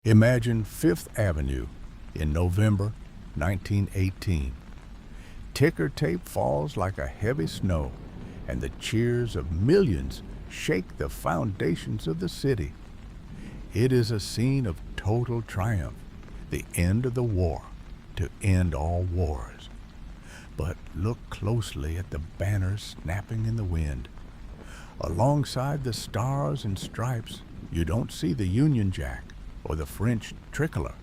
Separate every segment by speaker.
Speaker 1: Imagine Fifth Avenue in November 1918. Ticker tape falls like a heavy snow, and the cheers of millions shake the foundations of the city. It is a scene of total triumph, the end of the war, to end all wars. But look closely at the banners snapping in the wind. Alongside the stars and stripes, you don't see the Union Jack or the French tricolor.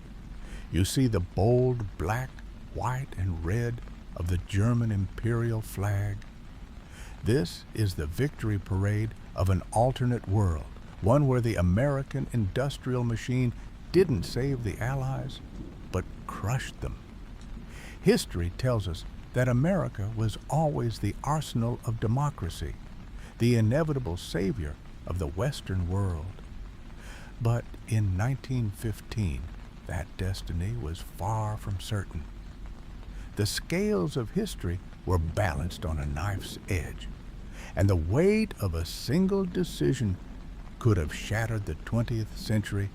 Speaker 1: You see the bold black, white, and red of the German imperial flag. This is the victory parade of an alternate world, one where the American industrial machine didn't save the Allies, but crushed them. History tells us that America was always the arsenal of democracy, the inevitable savior of the Western world. But in 1915, that destiny was far from certain. The scales of history were balanced on a knife's edge, and the weight of a single decision could have shattered the 20th century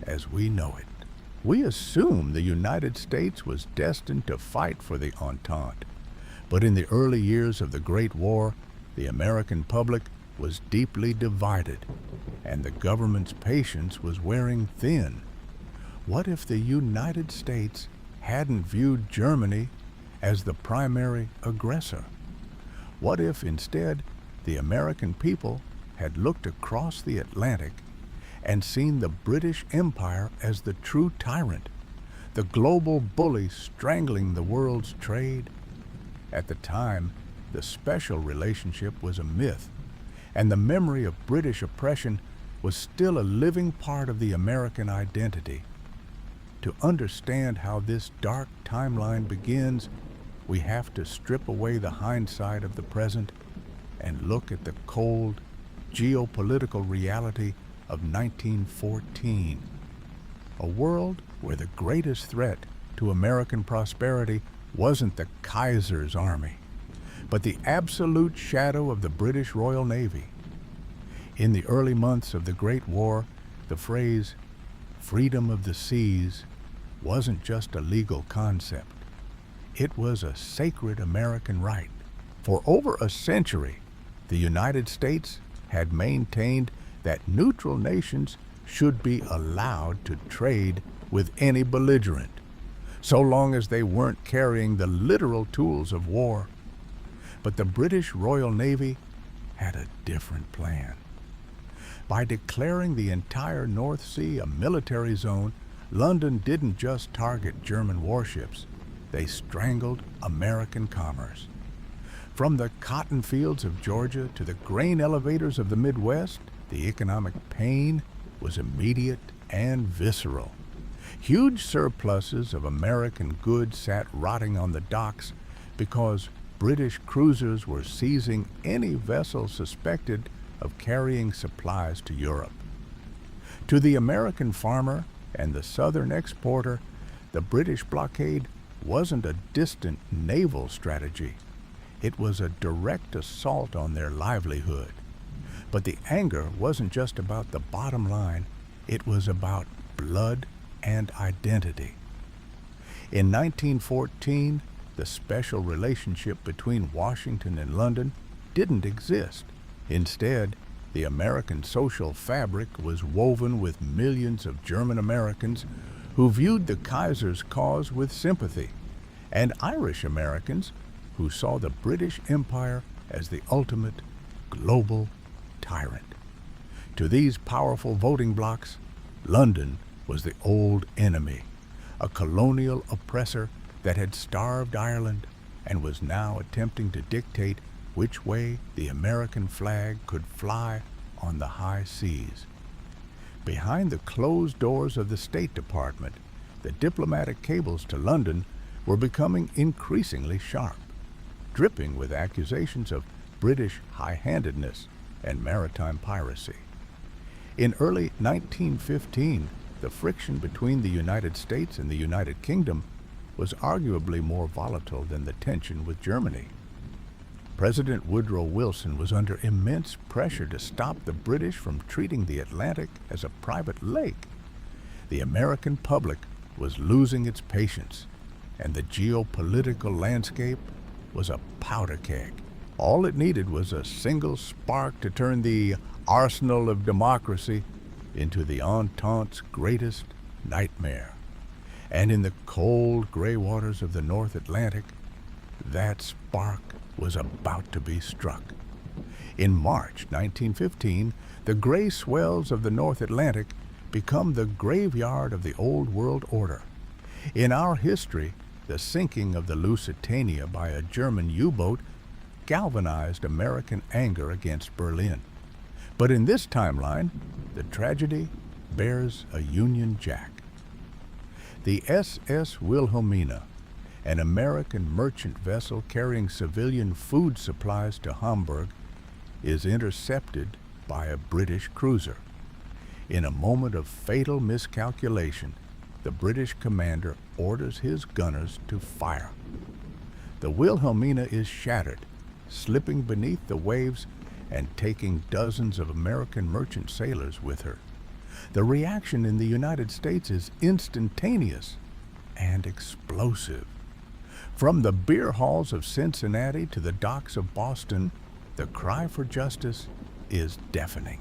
Speaker 1: as we know it. We assume the United States was destined to fight for the Entente, but in the early years of the Great War, the American public was deeply divided, and the government's patience was wearing thin. What if the United States hadn't viewed Germany as the primary aggressor? What if instead the American people had looked across the Atlantic and seen the British Empire as the true tyrant, the global bully strangling the world's trade? At the time, the special relationship was a myth, and the memory of British oppression was still a living part of the American identity. To understand how this dark timeline begins, we have to strip away the hindsight of the present and look at the cold, geopolitical reality of 1914. A world where the greatest threat to American prosperity wasn't the Kaiser's army, but the absolute shadow of the British Royal Navy. In the early months of the Great War, the phrase freedom of the seas wasn't just a legal concept. It was a sacred American right. For over a century, the United States had maintained that neutral nations should be allowed to trade with any belligerent, so long as they weren't carrying the literal tools of war. But the British Royal Navy had a different plan. By declaring the entire North Sea a military zone, London didn't just target German warships, they strangled American commerce. From the cotton fields of Georgia to the grain elevators of the Midwest, the economic pain was immediate and visceral. Huge surpluses of American goods sat rotting on the docks because British cruisers were seizing any vessel suspected of carrying supplies to Europe. To the American farmer and the Southern exporter, the British blockade wasn't a distant naval strategy. It was a direct assault on their livelihood. But the anger wasn't just about the bottom line, it was about blood and identity. In 1914, the special relationship between Washington and London didn't exist. Instead, the American social fabric was woven with millions of German Americans who viewed the Kaiser's cause with sympathy, and Irish Americans who saw the British Empire as the ultimate global tyrant. To these powerful voting blocs, London was the old enemy, a colonial oppressor that had starved Ireland and was now attempting to dictate which way the American flag could fly on the high seas. Behind the closed doors of the State Department, the diplomatic cables to London were becoming increasingly sharp, dripping with accusations of British high-handedness and maritime piracy. In early 1915, the friction between the United States and the United Kingdom was arguably more volatile than the tension with Germany. President Woodrow Wilson was under immense pressure to stop the British from treating the Atlantic as a private lake. The American public was losing its patience, and the geopolitical landscape was a powder keg. All it needed was a single spark to turn the arsenal of democracy into the Entente's greatest nightmare. And in the cold gray waters of the North Atlantic, that spark was about to be struck. In March 1915, the gray swells of the North Atlantic become the graveyard of the old world order. In our history, the sinking of the Lusitania by a German U-boat galvanized American anger against Berlin. But in this timeline, the tragedy bears a Union Jack. The SS Wilhelmina, an American merchant vessel carrying civilian food supplies to Hamburg, is intercepted by a British cruiser. In a moment of fatal miscalculation, the British commander orders his gunners to fire. The Wilhelmina is shattered, slipping beneath the waves and taking dozens of American merchant sailors with her. The reaction in the United States is instantaneous and explosive. From the beer halls of Cincinnati to the docks of Boston, the cry for justice is deafening.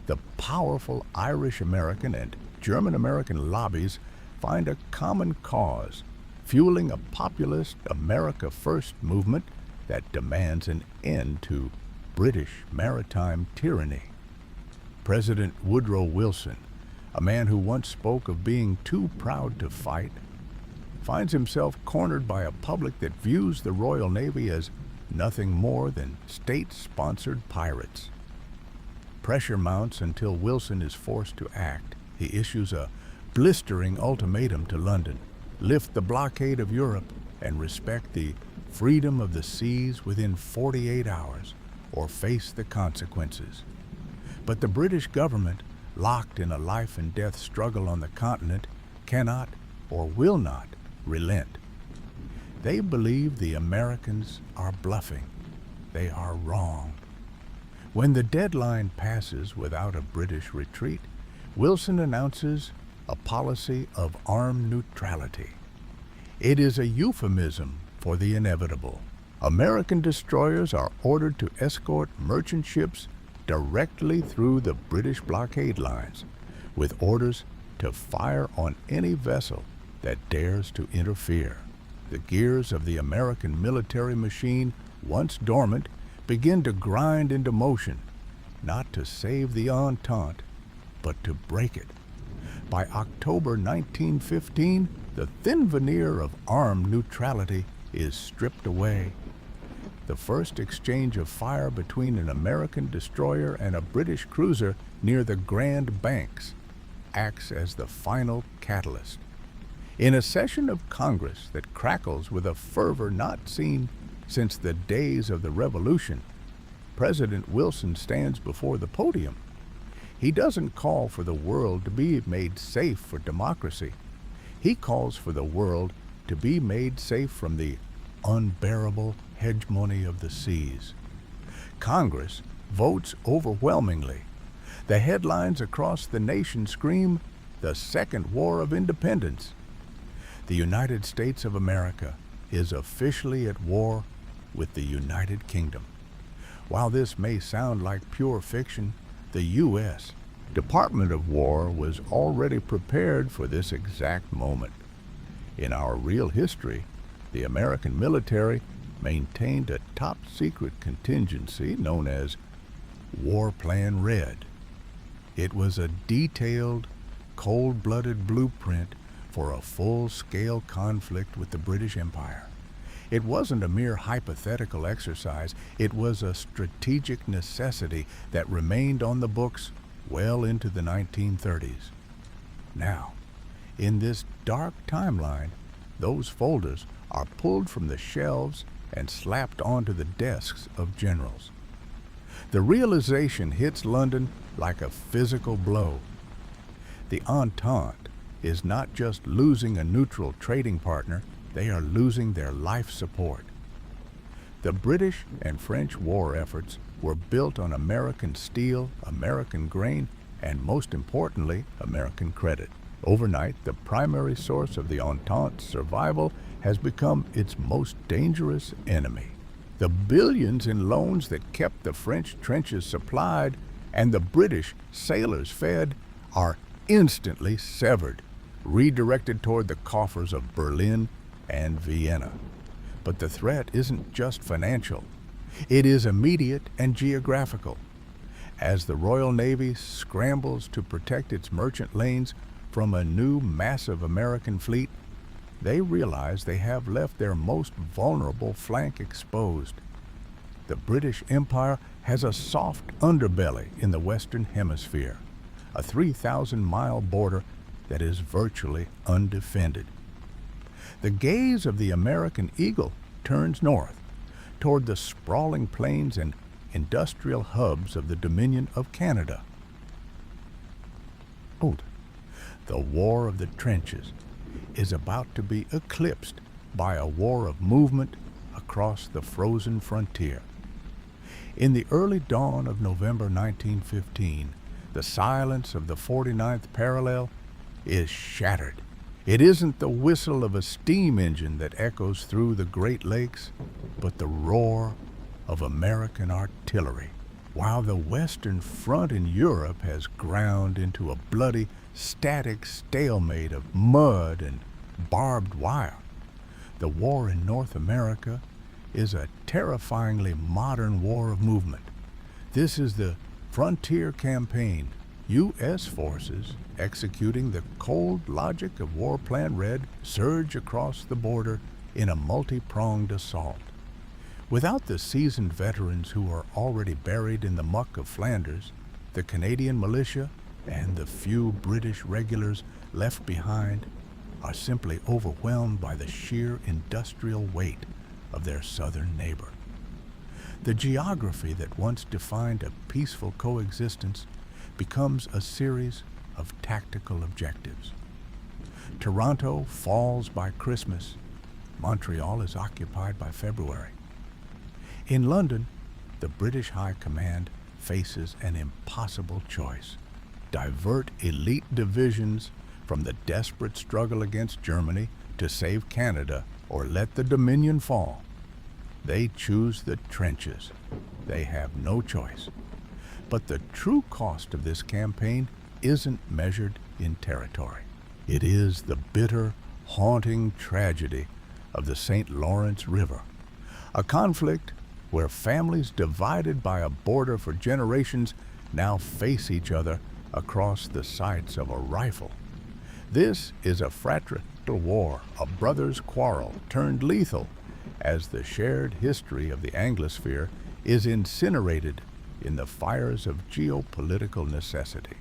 Speaker 1: The powerful Irish-American and German-American lobbies find a common cause, fueling a populist America First movement that demands an end to British maritime tyranny. President Woodrow Wilson, a man who once spoke of being too proud to fight, finds himself cornered by a public that views the Royal Navy as nothing more than state-sponsored pirates. Pressure mounts until Wilson is forced to act. He issues a blistering ultimatum to London: lift the blockade of Europe and respect the freedom of the seas within 48 hours, or face the consequences. But the British government, locked in a life and death struggle on the continent, cannot or will not relent. They believe the Americans are bluffing. They are wrong. When the deadline passes without a British retreat, Wilson announces a policy of armed neutrality. It is a euphemism for the inevitable. American destroyers are ordered to escort merchant ships directly through the British blockade lines, with orders to fire on any vessel that dares to interfere. The gears of the American military machine, once dormant, begin to grind into motion, not to save the Entente, but to break it. By October 1915, the thin veneer of armed neutrality is stripped away. The first exchange of fire between an American destroyer and a British cruiser near the Grand Banks acts as the final catalyst. In a session of Congress that crackles with a fervor not seen since the days of the Revolution, President Wilson stands before the podium. He doesn't call for the world to be made safe for democracy. He calls for the world to be made safe from the unbearable hegemony of the seas. Congress votes overwhelmingly. The headlines across the nation scream, "The Second War of Independence." The United States of America is officially at war with the United Kingdom. While this may sound like pure fiction, the U.S. Department of War was already prepared for this exact moment. In our real history, the American military maintained a top-secret contingency known as War Plan Red. It was a detailed, cold-blooded blueprint for a full-scale conflict with the British Empire. It wasn't a mere hypothetical exercise. It was a strategic necessity that remained on the books well into the 1930s. Now, in this dark timeline, those folders are pulled from the shelves and slapped onto the desks of generals. The realization hits London like a physical blow. The Entente is not just losing a neutral trading partner, they are losing their life support. The British and French war efforts were built on American steel, American grain, and most importantly, American credit. Overnight, the primary source of the Entente's survival has become its most dangerous enemy. The billions in loans that kept the French trenches supplied and the British sailors fed are instantly severed, redirected toward the coffers of Berlin and Vienna. But the threat isn't just financial. It is immediate and geographical. As the Royal Navy scrambles to protect its merchant lanes from a new massive American fleet, they realize they have left their most vulnerable flank exposed. The British Empire has a soft underbelly in the Western Hemisphere, a 3,000-mile border that is virtually undefended. The gaze of the American eagle turns north, toward the sprawling plains and industrial hubs of the Dominion of Canada. The War of the Trenches is about to be eclipsed by a war of movement across the frozen frontier. In the early dawn of November 1915, the silence of the 49th parallel is shattered. It isn't the whistle of a steam engine that echoes through the Great Lakes, but the roar of American artillery. While the Western Front in Europe has ground into a bloody, static stalemate of mud and barbed wire, the war in North America is a terrifyingly modern war of movement. This is the Frontier Campaign, U.S. forces executing the cold logic of War Plan Red surge across the border in a multi-pronged assault. Without the seasoned veterans who are already buried in the muck of Flanders, the Canadian militia and the few British regulars left behind are simply overwhelmed by the sheer industrial weight of their southern neighbor. The geography that once defined a peaceful coexistence becomes a series of tactical objectives. Toronto falls by Christmas. Montreal is occupied by February. In London, the British High Command faces an impossible choice: divert elite divisions from the desperate struggle against Germany to save Canada or let the Dominion fall. They choose the trenches. They have no choice. But the true cost of this campaign isn't measured in territory. It is the bitter, haunting tragedy of the St. Lawrence River, a conflict where families divided by a border for generations now face each other across the sights of a rifle. This is a fratricidal war, a brother's quarrel turned lethal, as the shared history of the Anglosphere is incinerated in the fires of geopolitical necessity.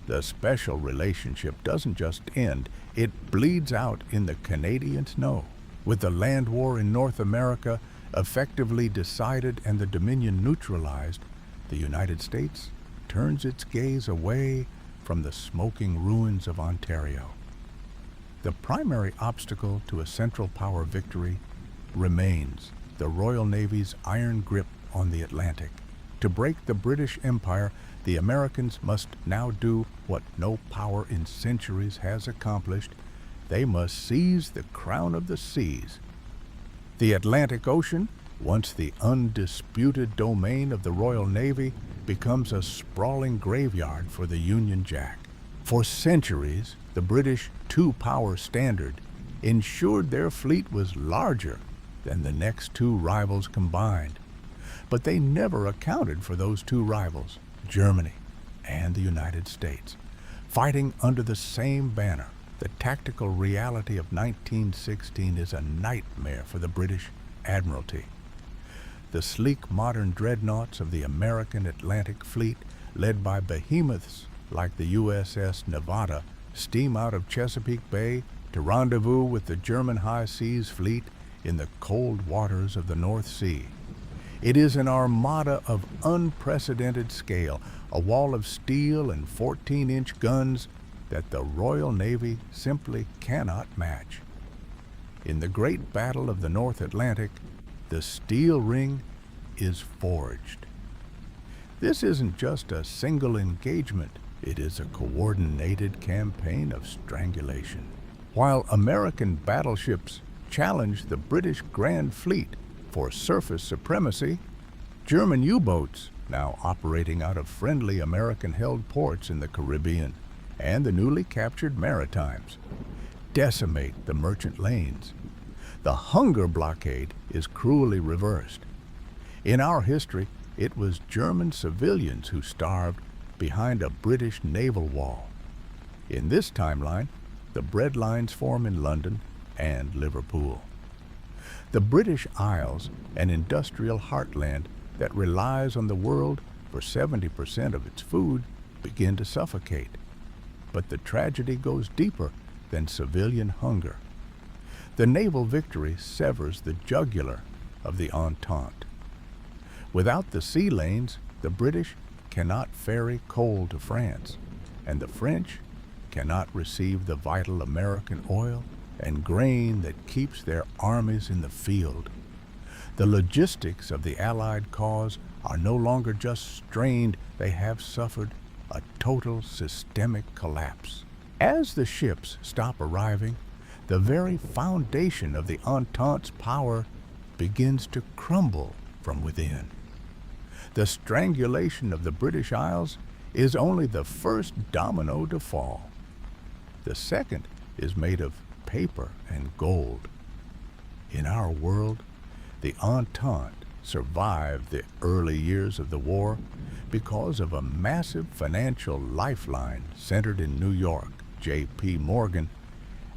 Speaker 1: The special relationship doesn't just end, it bleeds out in the Canadian snow. With the land war in North America effectively decided and the Dominion neutralized, the United States turns its gaze away from the smoking ruins of Ontario. The primary obstacle to a Central Power victory remains the Royal Navy's iron grip on the Atlantic. To break the British Empire, the Americans must now do what no power in centuries has accomplished. They must seize the crown of the seas. The Atlantic Ocean, once the undisputed domain of the Royal Navy, becomes a sprawling graveyard for the Union Jack. For centuries, the British two-power standard ensured their fleet was larger than the next two rivals combined. But they never accounted for those two rivals, Germany and the United States, fighting under the same banner. The tactical reality of 1916 is a nightmare for the British Admiralty. The sleek modern dreadnoughts of the American Atlantic Fleet, led by behemoths like the USS Nevada, steam out of Chesapeake Bay to rendezvous with the German High Seas Fleet in the cold waters of the North Sea. It is an armada of unprecedented scale, a wall of steel and 14-inch guns that the Royal Navy simply cannot match. In the Great Battle of the North Atlantic, the steel ring is forged. This isn't just a single engagement. It is a coordinated campaign of strangulation. While American battleships challenged the British Grand Fleet for surface supremacy, German U-boats, now operating out of friendly American-held ports in the Caribbean and the newly captured Maritimes, decimate the merchant lanes. The hunger blockade is cruelly reversed. In our history, it was German civilians who starved behind a British naval wall. In this timeline, the bread lines form in London and Liverpool. The British Isles, an industrial heartland that relies on the world for 70% of its food, begin to suffocate. But the tragedy goes deeper than civilian hunger. The naval victory severs the jugular of the Entente. Without the sea lanes, the British cannot ferry coal to France, and the French cannot receive the vital American oil and grain that keeps their armies in the field. The logistics of the Allied cause are no longer just strained, they have suffered a total systemic collapse. As the ships stop arriving, the very foundation of the Entente's power begins to crumble from within. The strangulation of the British Isles is only the first domino to fall. The second is made of paper and gold. In our world, the Entente survived the early years of the war because of a massive financial lifeline centered in New York. J.P. Morgan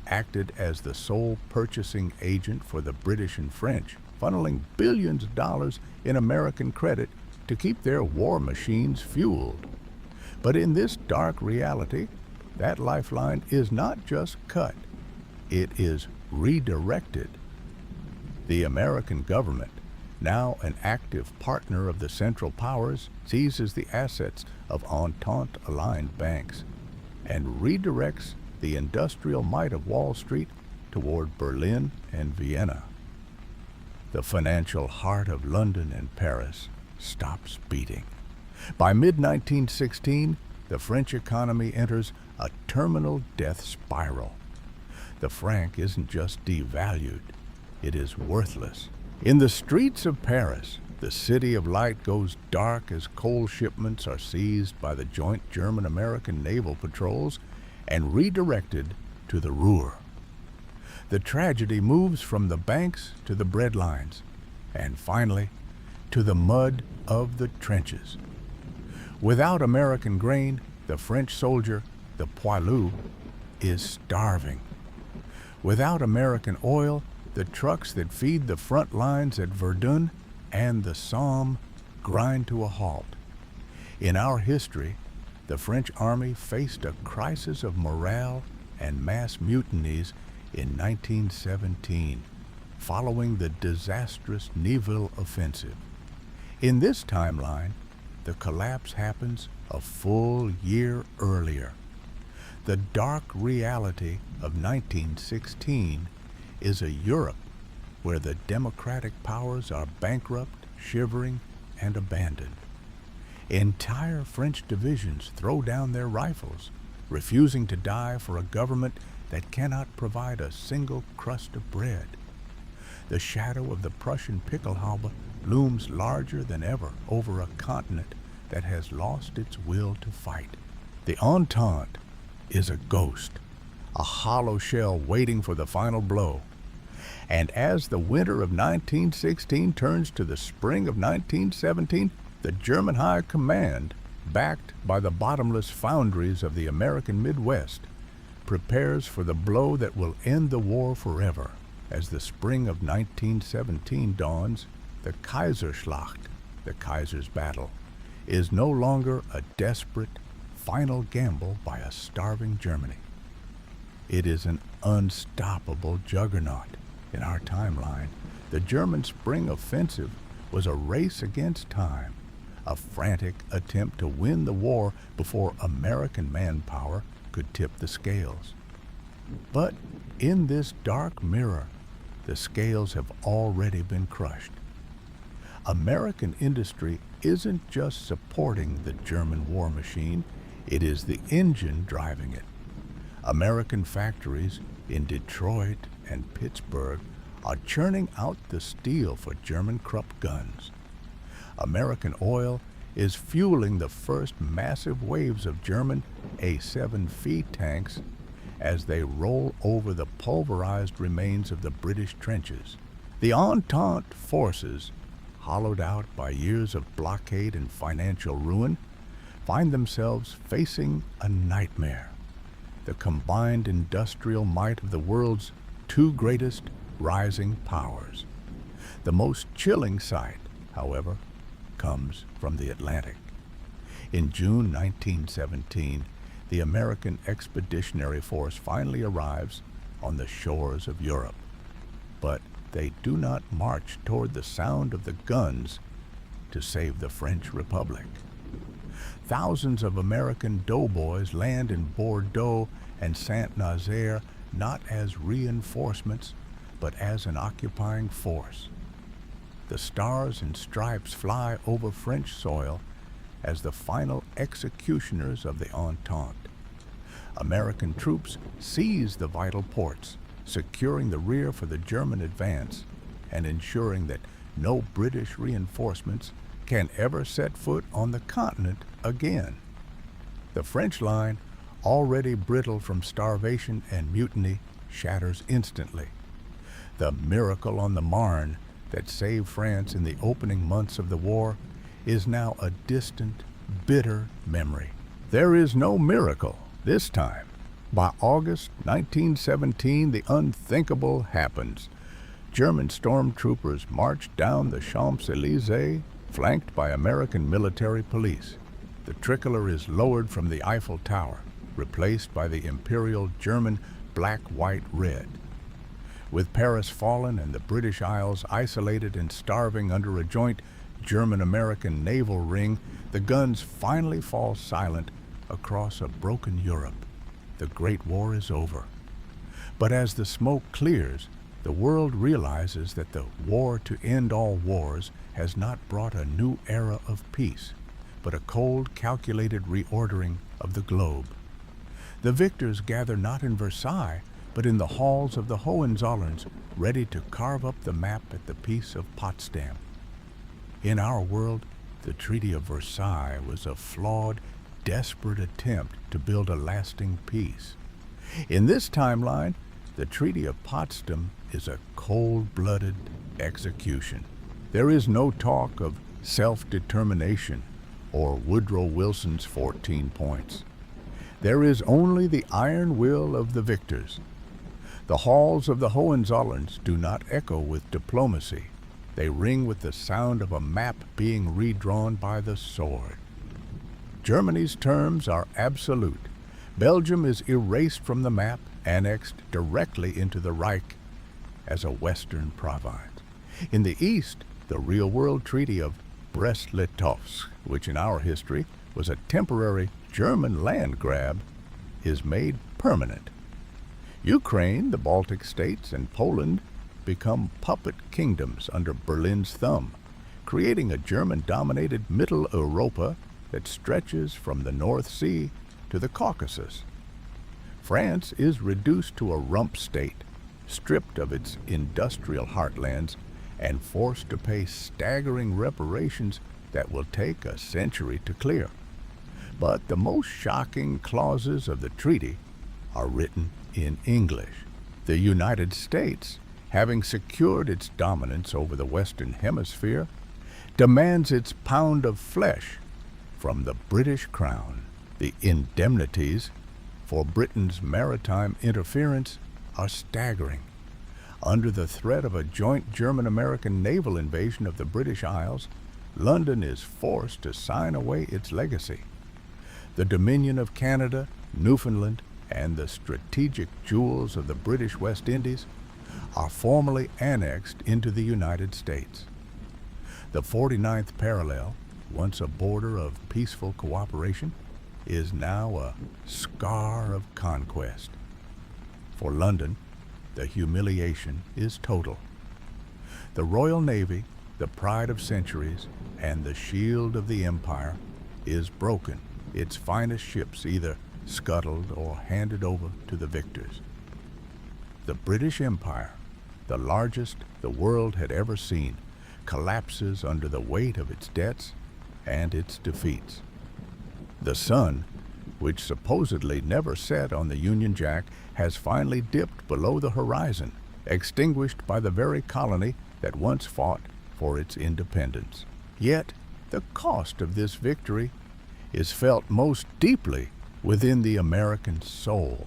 Speaker 1: acted as the sole purchasing agent for the British and French, funneling billions of dollars in American credit to keep their war machines fueled. But in this dark reality, that lifeline is not just cut, it is redirected. The American government, now an active partner of the Central Powers, seizes the assets of Entente-aligned banks and redirects the industrial might of Wall Street toward Berlin and Vienna. The financial heart of London and Paris stops beating. By mid-1916, the French economy enters a terminal death spiral. The franc isn't just devalued, it is worthless. In the streets of Paris, the City of Light goes dark as coal shipments are seized by the joint German-American naval patrols and redirected to the Ruhr. The tragedy moves from the banks to the bread lines, and finally, to the mud of the trenches. Without American grain, the French soldier, the poilu, is starving. Without American oil, the trucks that feed the front lines at Verdun and the Somme grind to a halt. In our history, the French army faced a crisis of morale and mass mutinies in 1917, following the disastrous Nivelle offensive. In this timeline, the collapse happens a full year earlier. The dark reality of 1916 is a Europe where the democratic powers are bankrupt, shivering, and abandoned. Entire French divisions throw down their rifles, refusing to die for a government that cannot provide a single crust of bread. The shadow of the Prussian Pickelhaube looms larger than ever over a continent that has lost its will to fight. The Entente is a ghost, a hollow shell waiting for the final blow. And as the winter of 1916 turns to the spring of 1917, the German High Command, backed by the bottomless foundries of the American Midwest, prepares for the blow that will end the war forever. As the spring of 1917 dawns, the Kaiserschlacht, the Kaiser's battle, is no longer a desperate, final gamble by a starving Germany. It is an unstoppable juggernaut. In our timeline, the German spring offensive was a race against time, a frantic attempt to win the war before American manpower could tip the scales. But in this dark mirror, the scales have already been crushed. American industry isn't just supporting the German war machine, It is the engine driving it. American factories in Detroit and Pittsburgh are churning out the steel for German Krupp guns. American oil is fueling the first massive waves of German A-7 tanks as they roll over the pulverized remains of the British trenches. The Entente forces, hollowed out by years of blockade and financial ruin, find themselves facing a nightmare. The combined industrial might of the world's two greatest rising powers. The most chilling sight, however, comes from the Atlantic. In June 1917, the American Expeditionary Force finally arrives on the shores of Europe. But they do not march toward the sound of the guns to save the French Republic. Thousands of American doughboys land in Bordeaux and Saint-Nazaire not as reinforcements, but as an occupying force. The stars and stripes fly over French soil as the final executioners of the Entente. American troops seize the vital ports, securing the rear for the German advance and ensuring that no British reinforcements can ever set foot on the continent again. The French line, already brittle from starvation and mutiny, shatters instantly. The miracle on the Marne that saved France in the opening months of the war is now a distant, bitter memory. There is no miracle this time. By August 1917, the unthinkable happens. German stormtroopers march down the Champs-Élysées, flanked by American military police. The tricolor is lowered from the Eiffel Tower, replaced by the Imperial German black, white, red. With Paris fallen and the British Isles isolated and starving under a joint German-American naval ring, the guns finally fall silent across a broken Europe. The Great War is over. But as the smoke clears, the world realizes that the war to end all wars has not brought a new era of peace, but a cold, calculated reordering of the globe. The victors gather not in Versailles, but in the halls of the Hohenzollerns, ready to carve up the map at the Peace of Potsdam. In our world, the Treaty of Versailles was a flawed, desperate attempt to build a lasting peace. In this timeline, the Treaty of Potsdam is a cold-blooded execution. There is no talk of self-determination or Woodrow Wilson's 14 points. There is only the iron will of the victors. The halls of the Hohenzollerns do not echo with diplomacy. They ring with the sound of a map being redrawn by the sword. Germany's terms are absolute. Belgium is erased from the map, annexed directly into the Reich as a Western province. In the East, the real-world Treaty of Brest-Litovsk, which in our history was a temporary German land grab, is made permanent. Ukraine, the Baltic states, and Poland become puppet kingdoms under Berlin's thumb, creating a German-dominated Middle Europa that stretches from the North Sea to the Caucasus. France is reduced to a rump state, stripped of its industrial heartlands and forced to pay staggering reparations that will take a century to clear. But the most shocking clauses of the treaty are written in English. The United States, having secured its dominance over the Western Hemisphere, demands its pound of flesh from the British Crown. The indemnities for Britain's maritime interference are staggering. Under the threat of a joint German-American naval invasion of the British Isles, London is forced to sign away its legacy. The Dominion of Canada, Newfoundland, and the strategic jewels of the British West Indies are formally annexed into the United States. The 49th parallel, once a border of peaceful cooperation, is now a scar of conquest. For London, the humiliation is total. The Royal Navy, the pride of centuries, and the shield of the empire, is broken, its finest ships either scuttled or handed over to the victors. The British Empire, the largest the world had ever seen, collapses under the weight of its debts and its defeats. The sun, which supposedly never set on the Union Jack, has finally dipped below the horizon, extinguished by the very colony that once fought for its independence. Yet, the cost of this victory is felt most deeply within the American soul.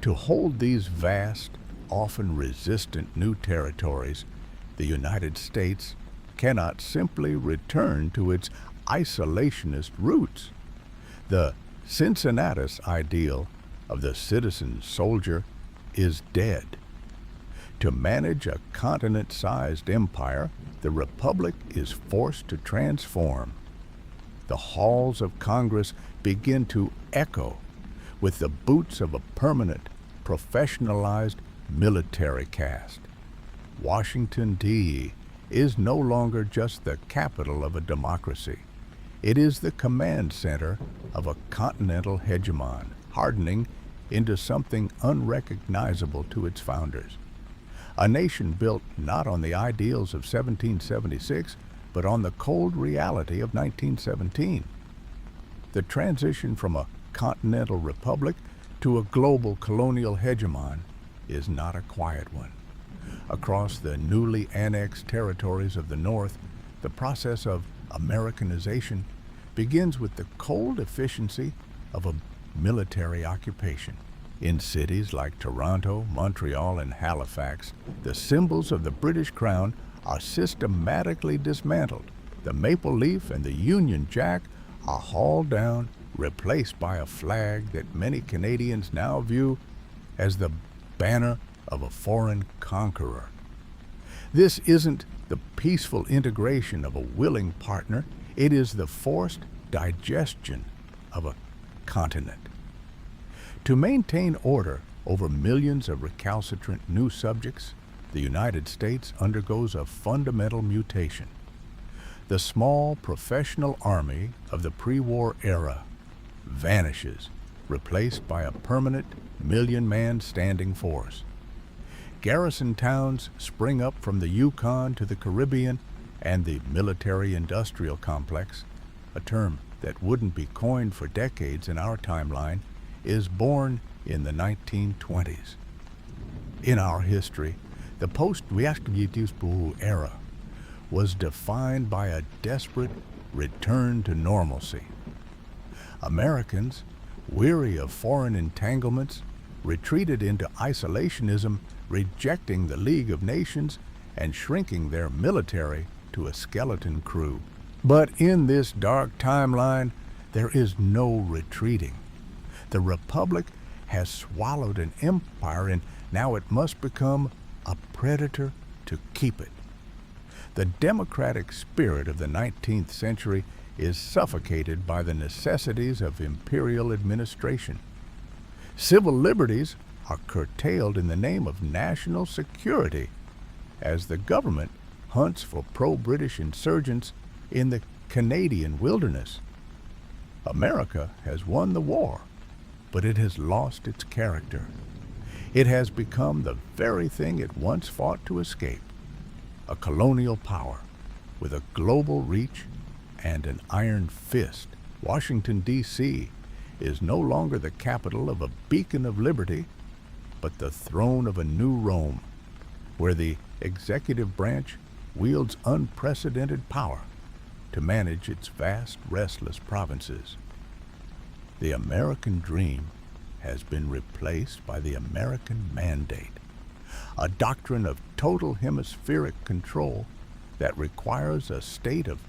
Speaker 1: To hold these vast, often resistant new territories, the United States cannot simply return to its isolationist roots. The Cincinnatus ideal of the citizen soldier is dead. To manage a continent-sized empire, the Republic is forced to transform. The halls of Congress begin to echo with the boots of a permanent, professionalized military caste. Washington, D.C. is no longer just the capital of a democracy. It is the command center of a continental hegemon, hardening into something unrecognizable to its founders. A nation built not on the ideals of 1776, but on the cold reality of 1917. The transition from a continental republic to a global colonial hegemon is not a quiet one. Across the newly annexed territories of the North, the process of Americanization begins with the cold efficiency of a military occupation. In cities like Toronto, Montreal, and Halifax, the symbols of the British Crown are systematically dismantled. The maple leaf and the Union Jack are hauled down, replaced by a flag that many Canadians now view as the banner of a foreign conqueror. This isn't the peaceful integration of a willing partner, it is the forced digestion of a continent. To maintain order over millions of recalcitrant new subjects, the United States undergoes a fundamental mutation. The small professional army of the pre-war era vanishes, replaced by a permanent million-man standing force. Garrison towns spring up from the Yukon to the Caribbean, and the military-industrial complex, a term that wouldn't be coined for decades in our timeline, is born in the 1920s. In our history, the post-Reactivierungsbüro era was defined by a desperate return to normalcy. Americans, weary of foreign entanglements, retreated into isolationism, rejecting the League of Nations and shrinking their military to a skeleton crew. But in this dark timeline, there is no retreating. The Republic has swallowed an empire, and now it must become a predator to keep it. The democratic spirit of the 19th century is suffocated by the necessities of imperial administration. Civil liberties are curtailed in the name of national security as the government hunts for pro-British insurgents in the Canadian wilderness. America has won the war, but it has lost its character. It has become the very thing it once fought to escape, a colonial power with a global reach and an iron fist. Washington, D.C. is no longer the capital of a beacon of liberty, but the throne of a new Rome, where the executive branch wields unprecedented power to manage its vast, restless provinces. The American dream has been replaced by the American Mandate, a doctrine of total hemispheric control that requires a state of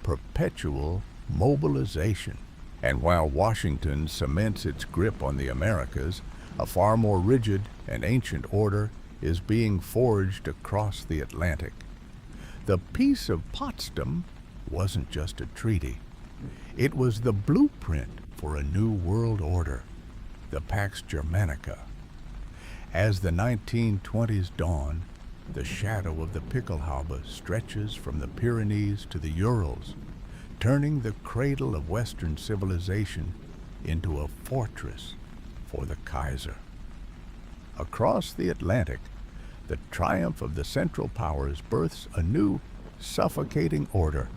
Speaker 1: perpetual mobilization. And while Washington cements its grip on the Americas, a far more rigid and ancient order is being forged across the Atlantic. The Peace of Potsdam wasn't just a treaty. It was the blueprint for a new world order, the Pax Germanica. As the 1920s dawn, the shadow of the Pickelhaube stretches from the Pyrenees to the Urals, turning the cradle of Western civilization into a fortress for the Kaiser. Across the Atlantic, the triumph of the Central Powers births a new, suffocating order,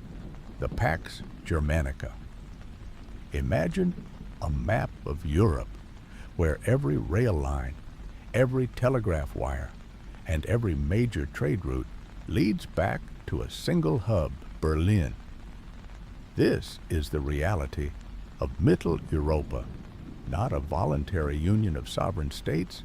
Speaker 1: the Pax Germanica. Imagine a map of Europe where every rail line, every telegraph wire, and every major trade route leads back to a single hub, Berlin. This is the reality of Mittel Europa, not a voluntary union of sovereign states,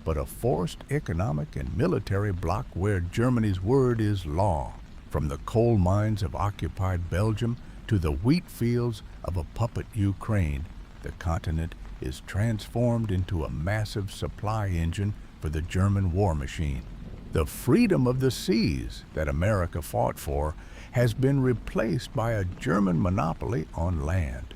Speaker 1: but a forced economic and military bloc where Germany's word is law. From the coal mines of occupied Belgium to the wheat fields of a puppet Ukraine, the continent is transformed into a massive supply engine for the German war machine. The freedom of the seas that America fought for has been replaced by a German monopoly on land.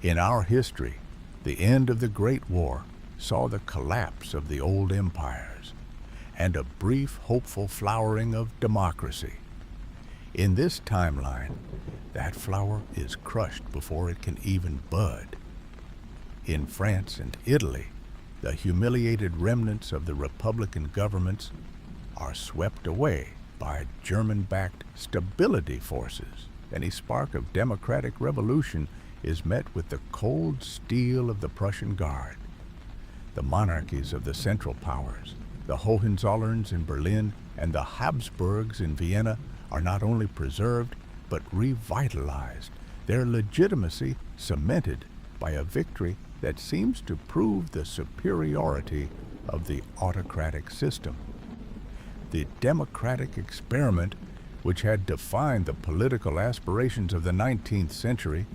Speaker 1: In our history, the end of the Great War saw the collapse of the old empires and a brief, hopeful flowering of democracy. In this timeline, that flower is crushed before it can even bud. In France and Italy, the humiliated remnants of the Republican governments are swept away by German-backed stability forces. Any spark of democratic revolution is met with the cold steel of the Prussian Guard. The monarchies of the Central Powers, the Hohenzollerns in Berlin and the Habsburgs in Vienna, are not only preserved but revitalized, their legitimacy cemented by a victory that seems to prove the superiority of the autocratic system. The democratic experiment, which had defined the political aspirations of the 19th century,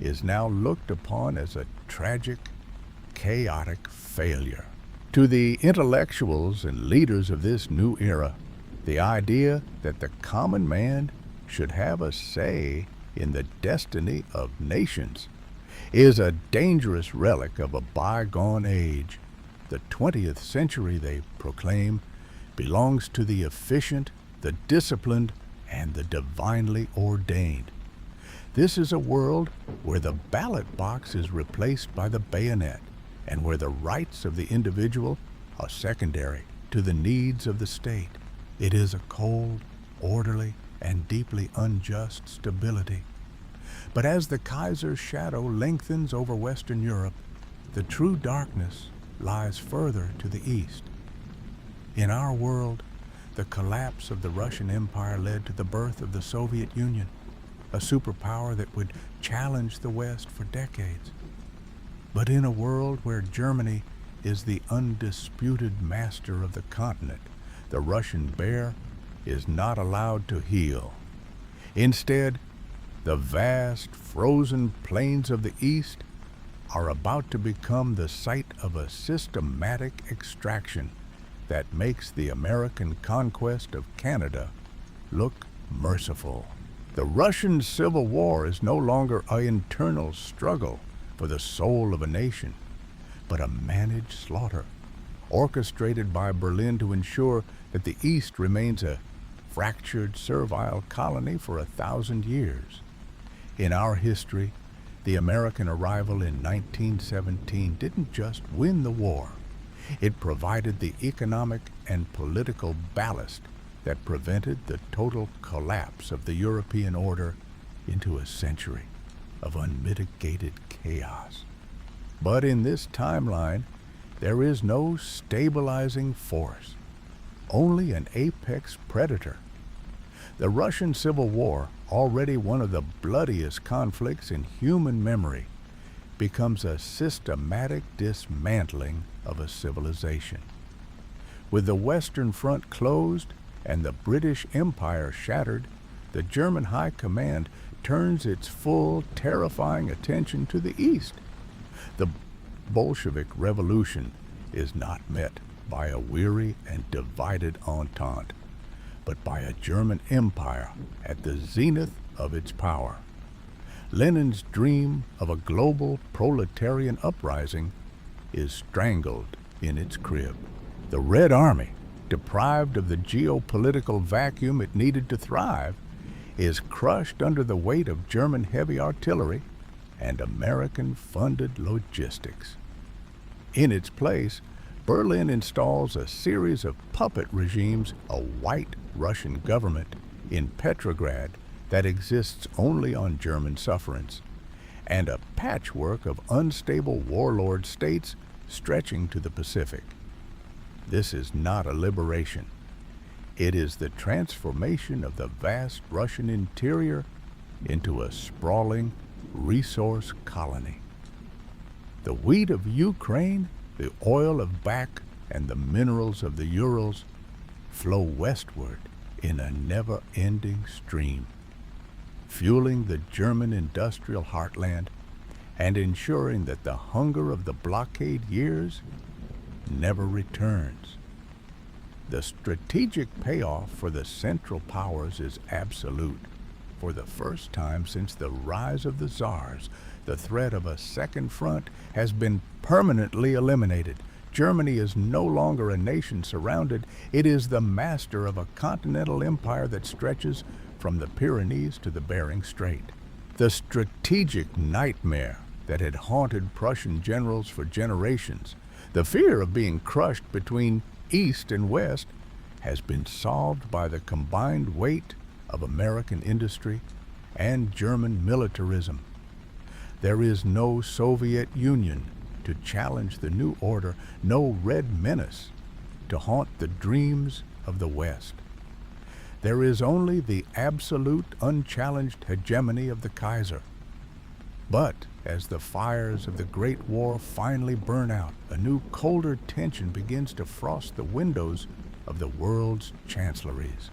Speaker 1: is now looked upon as a tragic, chaotic failure. To the intellectuals and leaders of this new era, the idea that the common man should have a say in the destiny of nations is a dangerous relic of a bygone age. The 20th century, they proclaim, belongs to the efficient, the disciplined, and the divinely ordained. This is a world where the ballot box is replaced by the bayonet, and where the rights of the individual are secondary to the needs of the state. It is a cold, orderly, and deeply unjust stability. But as the Kaiser's shadow lengthens over Western Europe, the true darkness lies further to the east. In our world, the collapse of the Russian Empire led to the birth of the Soviet Union, a superpower that would challenge the West for decades. But in a world where Germany is the undisputed master of the continent, the Russian bear is not allowed to heal. Instead, the vast frozen plains of the East are about to become the site of a systematic extraction that makes the American conquest of Canada look merciful. The Russian Civil War is no longer an internal struggle for the soul of a nation, but a managed slaughter, orchestrated by Berlin to ensure that the East remains a fractured, servile colony for 1,000 years. In our history, the American arrival in 1917 didn't just win the war. It provided the economic and political ballast that prevented the total collapse of the European order into a century of unmitigated chaos. But in this timeline, there is no stabilizing force, only an apex predator. The Russian Civil War, already one of the bloodiest conflicts in human memory, becomes a systematic dismantling of a civilization. With the Western Front closed and the British Empire shattered, the German High Command turns its full, terrifying attention to the East. The Bolshevik Revolution is not met by a weary and divided Entente, but by a German empire at the zenith of its power. Lenin's dream of a global proletarian uprising is strangled in its crib. The Red Army, deprived of the geopolitical vacuum it needed to thrive, is crushed under the weight of German heavy artillery and American-funded logistics. In its place, Berlin installs a series of puppet regimes, a white Russian government in Petrograd that exists only on German sufferance, and a patchwork of unstable warlord states stretching to the Pacific. This is not a liberation. It is the transformation of the vast Russian interior into a sprawling resource colony. The wheat of Ukraine, the oil of Bak, and the minerals of the Urals flow westward in a never-ending stream, fueling the German industrial heartland and ensuring that the hunger of the blockade years never returns. The strategic payoff for the Central Powers is absolute. For the first time since the rise of the Tsars, the threat of a second front has been permanently eliminated. Germany is no longer a nation surrounded. It is the master of a continental empire that stretches from the Pyrenees to the Bering Strait. The strategic nightmare that had haunted Prussian generals for generations, the fear of being crushed between East and West, has been solved by the combined weight of American industry and German militarism. There is no Soviet Union to challenge the new order, no red menace to haunt the dreams of the West. There is only the absolute, unchallenged hegemony of the Kaiser. But as the fires of the Great War finally burn out, a new colder tension begins to frost the windows of the world's chancelleries.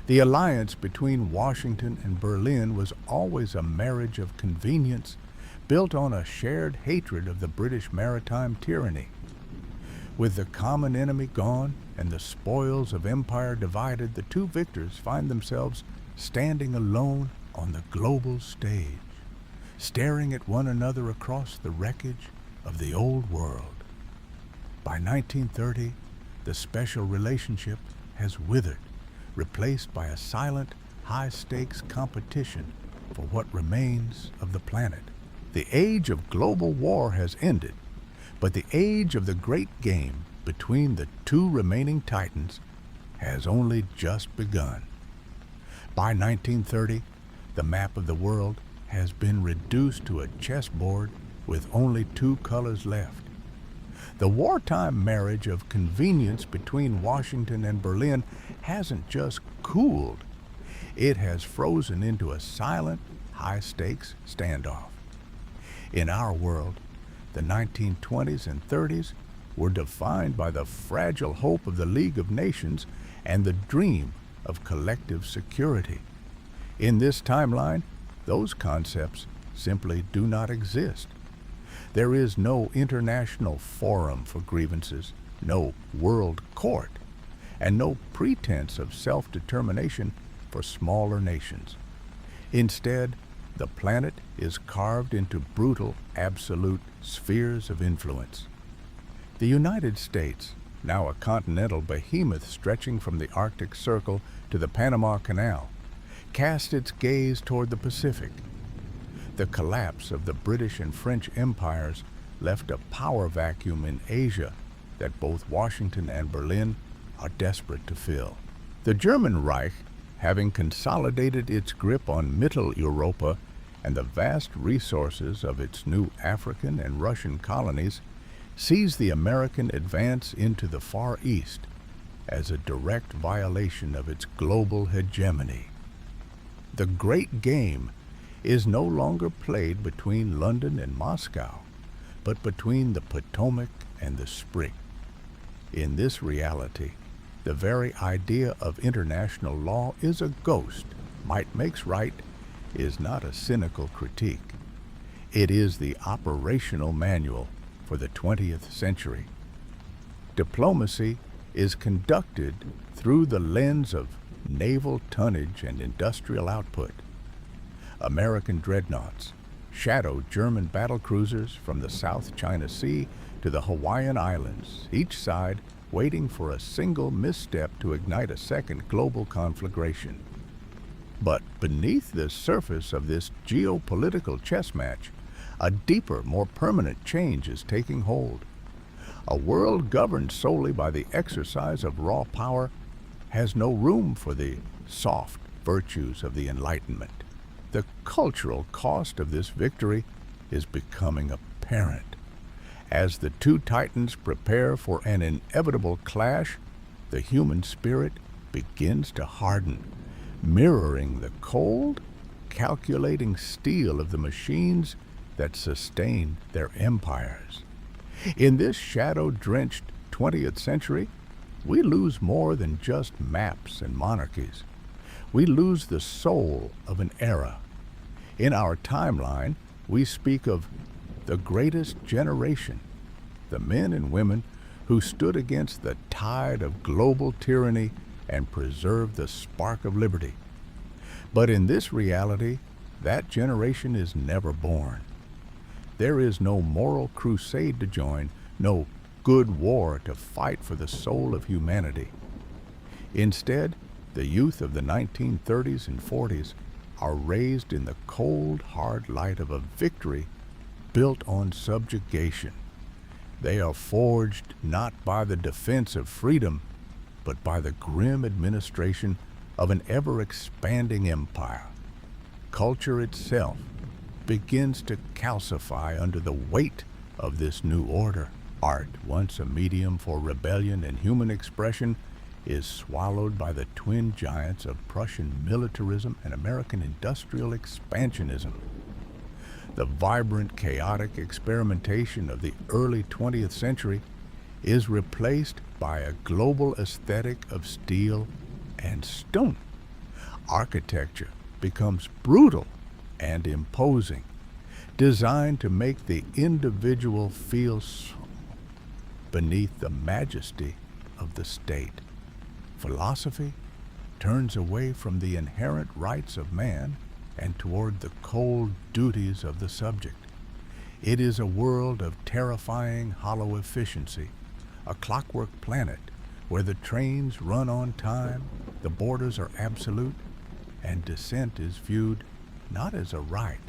Speaker 1: The alliance between Washington and Berlin was always a marriage of convenience built on a shared hatred of the British maritime tyranny. With the common enemy gone and the spoils of empire divided, the two victors find themselves standing alone on the global stage, staring at one another across the wreckage of the old world. By 1930, the special relationship has withered, replaced by a silent, high-stakes competition for what remains of the planet. The age of global war has ended, but the age of the great game between the two remaining titans has only just begun. By 1930, the map of the world has been reduced to a chessboard with only two colors left. The wartime marriage of convenience between Washington and Berlin hasn't just cooled, it has frozen into a silent, high-stakes standoff. In our world, the 1920s and 30s were defined by the fragile hope of the League of Nations and the dream of collective security. In this timeline, those concepts simply do not exist. There is no international forum for grievances, no world court, and no pretense of self-determination for smaller nations. Instead, the planet is carved into brutal, absolute spheres of influence. The United States, now a continental behemoth stretching from the Arctic Circle to the Panama Canal, casts its gaze toward the Pacific. The collapse of the British and French empires left a power vacuum in Asia that both Washington and Berlin are desperate to fill. The German Reich, having consolidated its grip on Mittel Europa and the vast resources of its new African and Russian colonies, sees the American advance into the Far East as a direct violation of its global hegemony. The great game is no longer played between London and Moscow, but between the Potomac and the Spree. In this reality, the very idea of international law is a ghost. Might makes right is not a cynical critique. It is the operational manual for the 20th century. Diplomacy is conducted through the lens of naval tonnage and industrial output. American dreadnoughts shadow German battlecruisers from the South China Sea to the Hawaiian Islands, each side waiting for a single misstep to ignite a second global conflagration. But beneath the surface of this geopolitical chess match, a deeper, more permanent change is taking hold. A world governed solely by the exercise of raw power has no room for the soft virtues of the Enlightenment. The cultural cost of this victory is becoming apparent. As the two titans prepare for an inevitable clash, the human spirit begins to harden, mirroring the cold, calculating steel of the machines that sustain their empires. In this shadow-drenched 20th century, we lose more than just maps and monarchies. We lose the soul of an era. In our timeline, we speak of the greatest generation, the men and women who stood against the tide of global tyranny and preserved the spark of liberty. But in this reality, that generation is never born. There is no moral crusade to join, no good war to fight for the soul of humanity. Instead, the youth of the 1930s and 40s are raised in the cold, hard light of a victory built on subjugation. They are forged not by the defense of freedom, but by the grim administration of an ever-expanding empire. Culture itself begins to calcify under the weight of this new order. Art, once a medium for rebellion and human expression, is swallowed by the twin giants of Prussian militarism and American industrial expansionism. The vibrant, chaotic experimentation of the early 20th century is replaced by a global aesthetic of steel and stone. Architecture becomes brutal and imposing, designed to make the individual feel small beneath the majesty of the state. Philosophy turns away from the inherent rights of man and toward the cold duties of the subject. It is a world of terrifying hollow efficiency, a clockwork planet where the trains run on time, the borders are absolute, and dissent is viewed not as a right,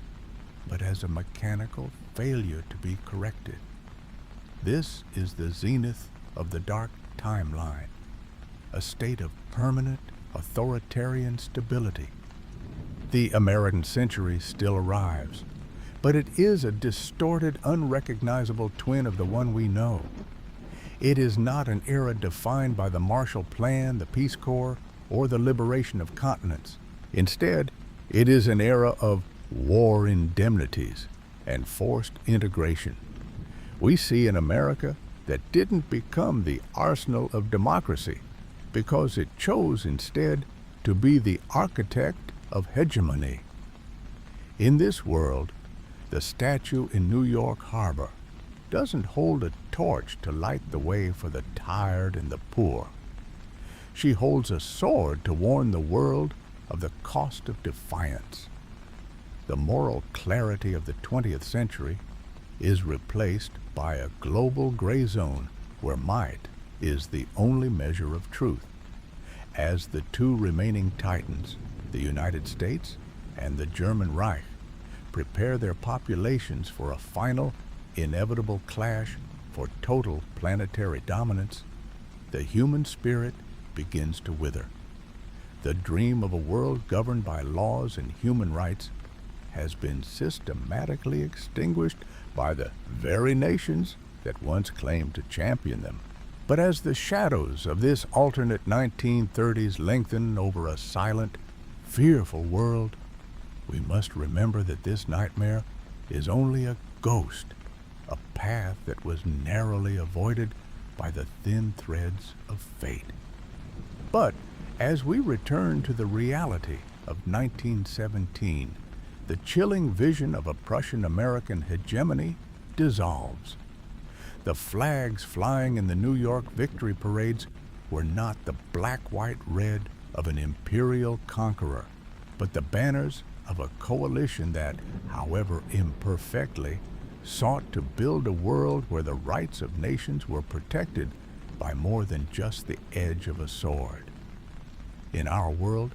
Speaker 1: but as a mechanical failure to be corrected. This is the zenith of the dark timeline, a state of permanent authoritarian stability. The American century still arrives, but it is a distorted, unrecognizable twin of the one we know. It is not an era defined by the Marshall Plan, the Peace Corps, or the liberation of continents. Instead, it is an era of war indemnities and forced integration. We see an America that didn't become the arsenal of democracy because it chose instead to be the architect of hegemony. In this world, the statue in New York Harbor doesn't hold a torch to light the way for the tired and the poor. She holds a sword to warn the world of the cost of defiance. The moral clarity of the 20th century is replaced by a global gray zone where might is the only measure of truth. As the two remaining titans, the United States and the German Reich, prepare their populations for a final, inevitable clash for total planetary dominance, the human spirit begins to wither. The dream of a world governed by laws and human rights has been systematically extinguished by the very nations that once claimed to champion them. But as the shadows of this alternate 1930s lengthen over a silent, fearful world, we must remember that this nightmare is only a ghost, a path that was narrowly avoided by the thin threads of fate. But as we return to the reality of 1917, the chilling vision of a Prussian-American hegemony dissolves. The flags flying in the New York victory parades were not the black-white-red of an imperial conqueror, but the banners of a coalition that, however imperfectly, sought to build a world where the rights of nations were protected by more than just the edge of a sword. In our world,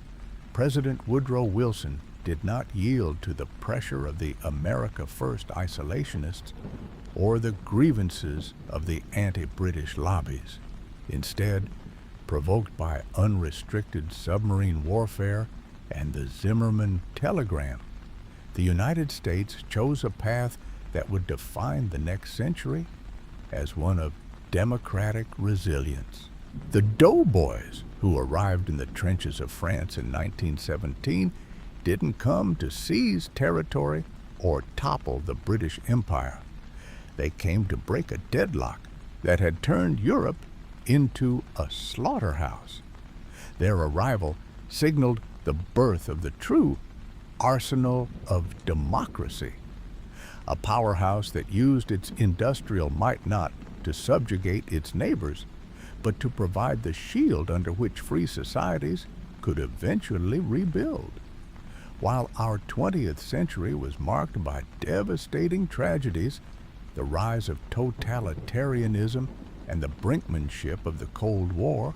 Speaker 1: President Woodrow Wilson did not yield to the pressure of the America First isolationists or the grievances of the anti-British lobbies. Instead, provoked by unrestricted submarine warfare and the Zimmerman telegram, the United States chose a path that would define the next century as one of democratic resilience. The doughboys who arrived in the trenches of France in 1917 didn't come to seize territory or topple the British Empire. They came to break a deadlock that had turned Europe into a slaughterhouse. Their arrival signaled the birth of the true arsenal of democracy, a powerhouse that used its industrial might not to subjugate its neighbors, but to provide the shield under which free societies could eventually rebuild. While our 20th century was marked by devastating tragedies, the rise of totalitarianism, and the brinkmanship of the Cold War,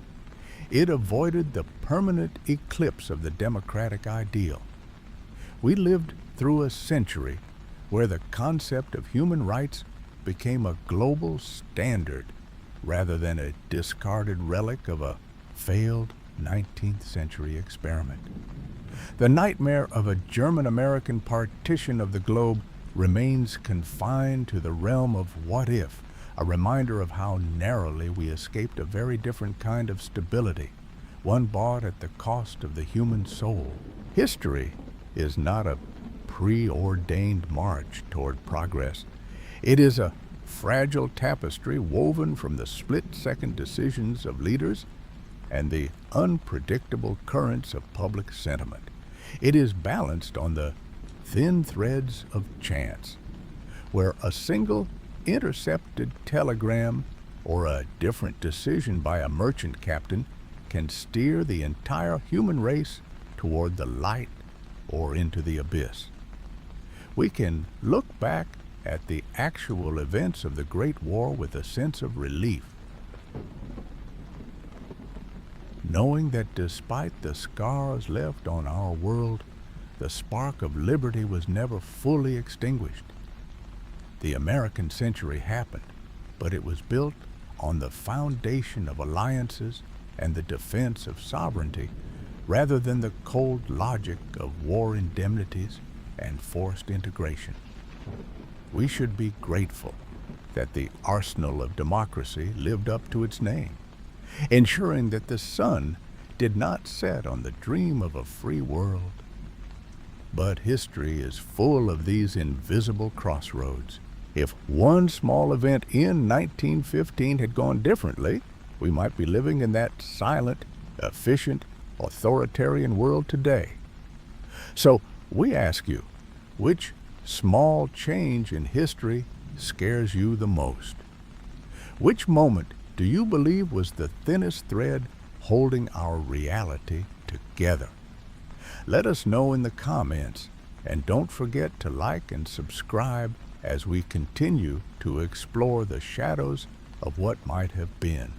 Speaker 1: it avoided the permanent eclipse of the democratic ideal. We lived through a century where the concept of human rights became a global standard rather than a discarded relic of a failed 19th century experiment. The nightmare of a German-American partition of the globe remains confined to the realm of what if, a reminder of how narrowly we escaped a very different kind of stability, one bought at the cost of the human soul. History is not a preordained march toward progress. It is a fragile tapestry woven from the split-second decisions of leaders and the unpredictable currents of public sentiment. It is balanced on the thin threads of chance, where a single intercepted telegram or a different decision by a merchant captain can steer the entire human race toward the light or into the abyss. We can look back at the actual events of the Great War with a sense of relief, knowing that despite the scars left on our world, the spark of liberty was never fully extinguished. The American century happened, but it was built on the foundation of alliances and the defense of sovereignty, rather than the cold logic of war indemnities and forced integration. We should be grateful that the arsenal of democracy lived up to its name, ensuring that the sun did not set on the dream of a free world. But history is full of these invisible crossroads. If one small event in 1915 had gone differently, we might be living in that silent, efficient, authoritarian world today. So we ask you, which small change in history scares you the most? Which moment do you believe was the thinnest thread holding our reality together? Let us know in the comments, and don't forget to like and subscribe as we continue to explore the shadows of what might have been.